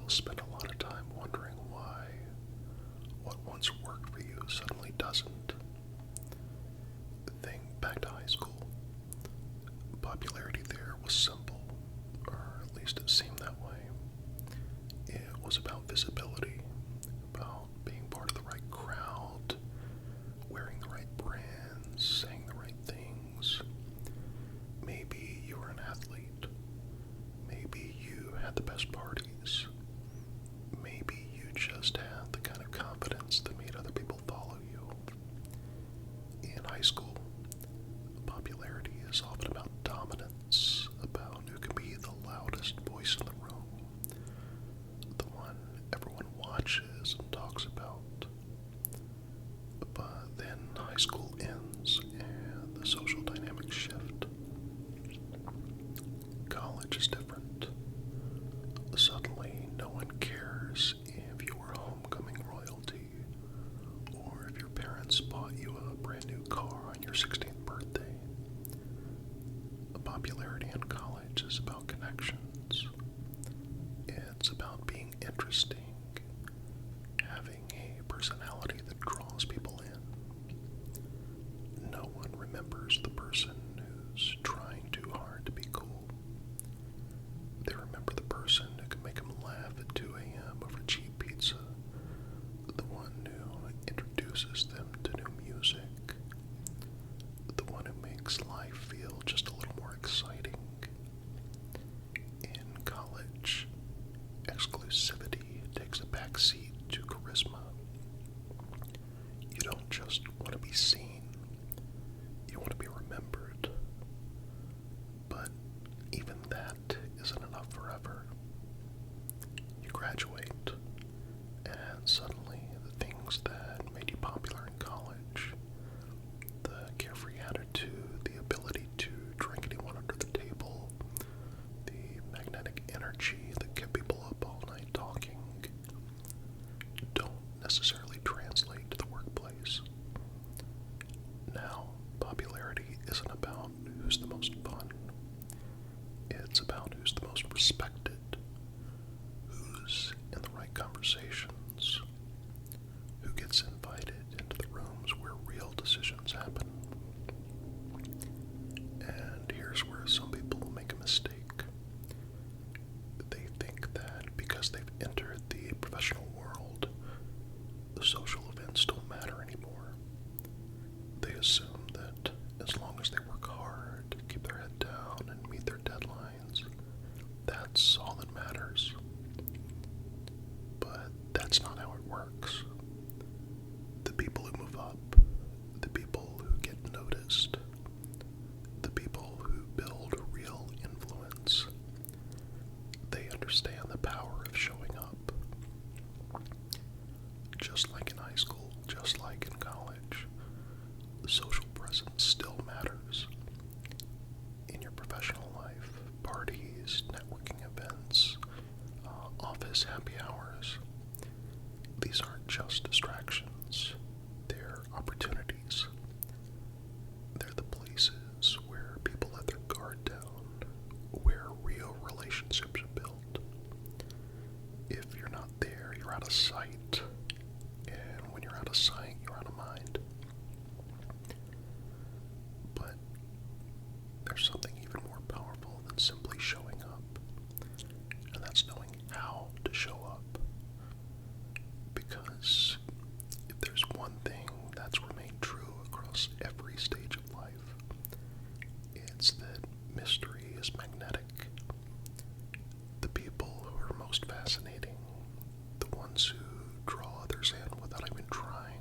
you'll spend a lot of time wondering why what once worked for you suddenly doesn't. Think back to high school. Popularity there was simple, or at least it seemed that way. It was about visibility, about being part of the right crowd, wearing the right brands, saying the right things. Maybe you were an athlete. Maybe you had the best parties. Maybe you just had the kind of confidence that made other people follow you. In high school, popularity is often about dominance, about who can be the loudest voice in the room, the one everyone watches and talks about. But then high school ends and the social dynamics shift. College is different. Suddenly, no one cares if you were homecoming royalty or if your parents bought you a brand new car on your 16th birthday. Popularity in college is about connections. It's about being interesting, having a personality that draws people in. No one remembers the person who's trying too hard to be cool. They remember the person who can make them laugh at 2 a.m. over cheap pizza, the one who introduces them to new music, the one who makes life feel just a little more exciting. In college, exclusivity takes a backseat to charisma. You don't just want to be seen, you want to be remembered. But even that isn't enough forever. You graduate, and suddenly the things that made you popular in college, the carefree attitude, the ability to drink anyone under the table, the magnetic energy that kept people up all night talking, don't necessarily translate to the workplace. Now, popularity isn't about who's the most fun. It's about who's the most respected, who's in the right conversations, who gets invited into the rooms where real decisions happen. And here's where some people make a mistake. They think that because they've entered the professional world, the social events don't matter anymore. They assume that as long as they work hard, keep their head down, and meet their deadlines, that's all that matters. But that's not how it works. The people who move up, the people who get noticed, the people who build real influence, they understand the power of showing up. Just like in high school, just like in college, the social presence still matters. In your professional life, parties, networking events, office happy hours, these aren't just distractions, they're opportunities. They're the places where people let their guard down, where real relationships are built. If you're not there, you're out of sight. And when you're out of sight, you're out of mind. But there's something even more powerful than simply showing up. And that's knowing how to show up. Because if there's one thing that's remained true across every stage of life, it's that mystery is magnetic. The people who are most fascinating, the ones who draw others in without even trying,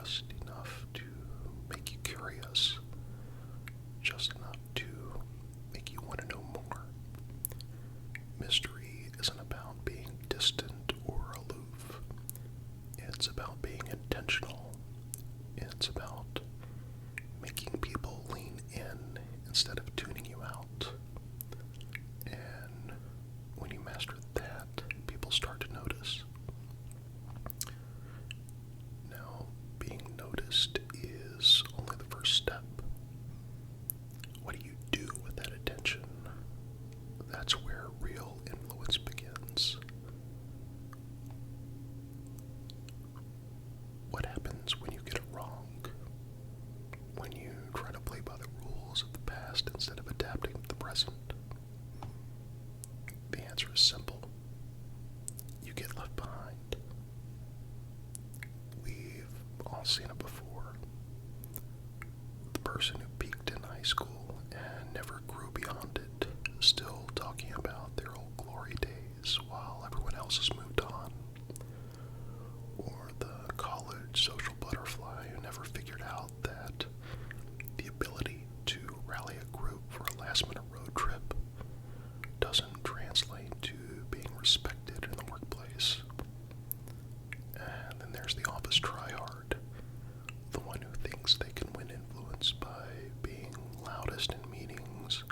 just enough to make you curious, just enough to make you want to know more. Mystery isn't about being distant or aloof. It's about being intentional. It's about making people lean in instead of tuning you out. And when you master that, people start to notice. Now, being noticed is only the first step. What do you do with that attention? That's where real influence begins. What happens when you get it wrong? When you try to play by the rules of the past instead of adapting to the present? The answer is simple. You get left behind. We've all seen it before. The person who peaked in high school and never grew beyond it, still talking about their old glory days while everyone else has moved on. Or the college social butterfly who never figured out that the ability to rally a group for a last-minute road trip doesn't translate to being respected in the workplace. And then there's the office tryhard, the one who thinks they can win influence by being loudest in meetings,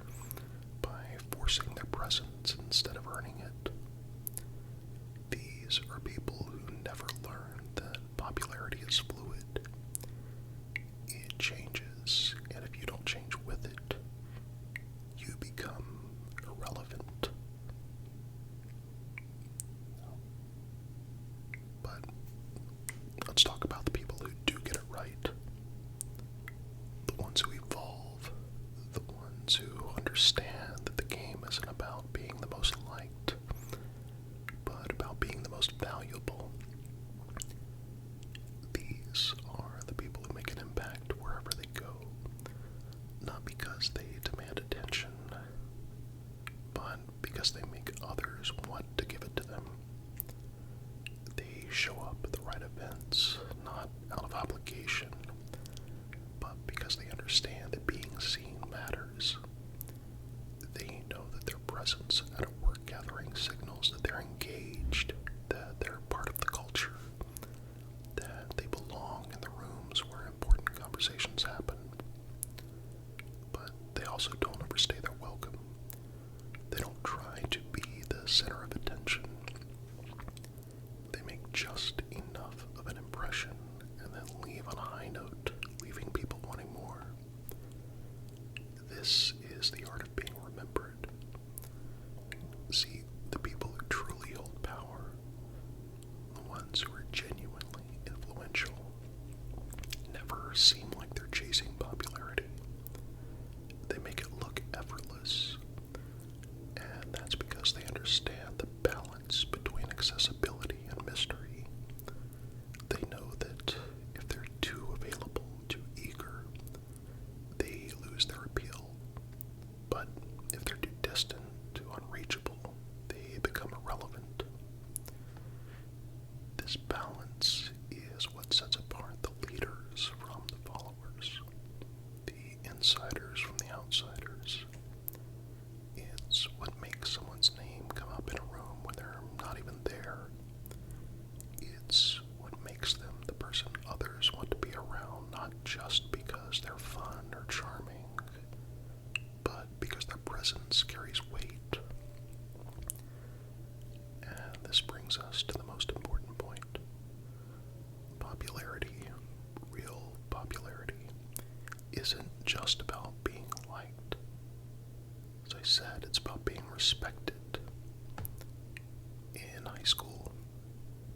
by forcing their presence instead of earning it. These are people who never learn that popularity is fluid. It changes, and if you don't change with it, you become irrelevant. But let's talk about the people who do get it right. The ones who evolve. The ones who understand that the game isn't about being the most liked, but about being the most valuable. These are the people who make an impact wherever they go, not because they demand attention, but because they make others want to give it to them. They show up at the right events, not out of obligation, but because they understand that being seen matters. They know that their presence at a work gathering signals that they're engaged, that they're part of the culture, that they belong in the rooms where important conversations happen. But they also don't overstay their welcome. They don't try to be the center of attention. They make just enough of an impression and then leave on a high note, leaving people wanting more. This is the art of being remembered. See, the people who truly hold power, the ones who are genuinely influential, never seem like they're chasing popularity. They make it look effortless, and that's because they understand the balance between accessibility and mystery. They know that if they're too available, too eager, they lose their appeal. But if they're too distant, too unreachable, they become irrelevant. This balance is what sets apart the leaders from the followers, the insiders from the outsiders. It's what makes someone's name come up in a room when they're not even there. It's what makes them the person others want to be around, not just because they're fun or charming, but because their presence carries weight. And this brings us to the most important point. Popularity, real popularity, isn't just about being liked. As I said, it's about being respected. In high school,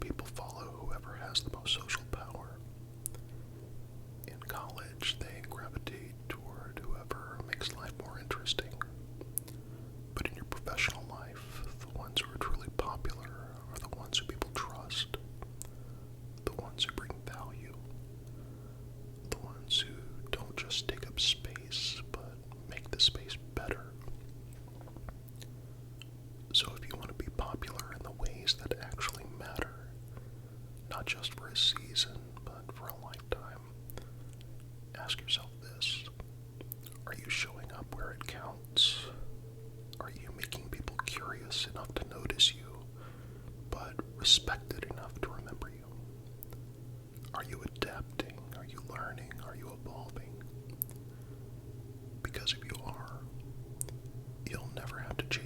people follow whoever has the most social power. In college, they gravitate toward whoever makes life more interesting. But in your professional life, the ones who are truly popular are the ones who people trust, the ones who bring value, the ones who don't just take up space, but make the space better. So if you want to be popular in the ways that actually matter, not just for a season, ask yourself this: are you showing up where it counts? Are you making people curious enough to notice you, but respected enough to remember you? Are you adapting? Are you learning? Are you evolving? Because if you are, you'll never have to chase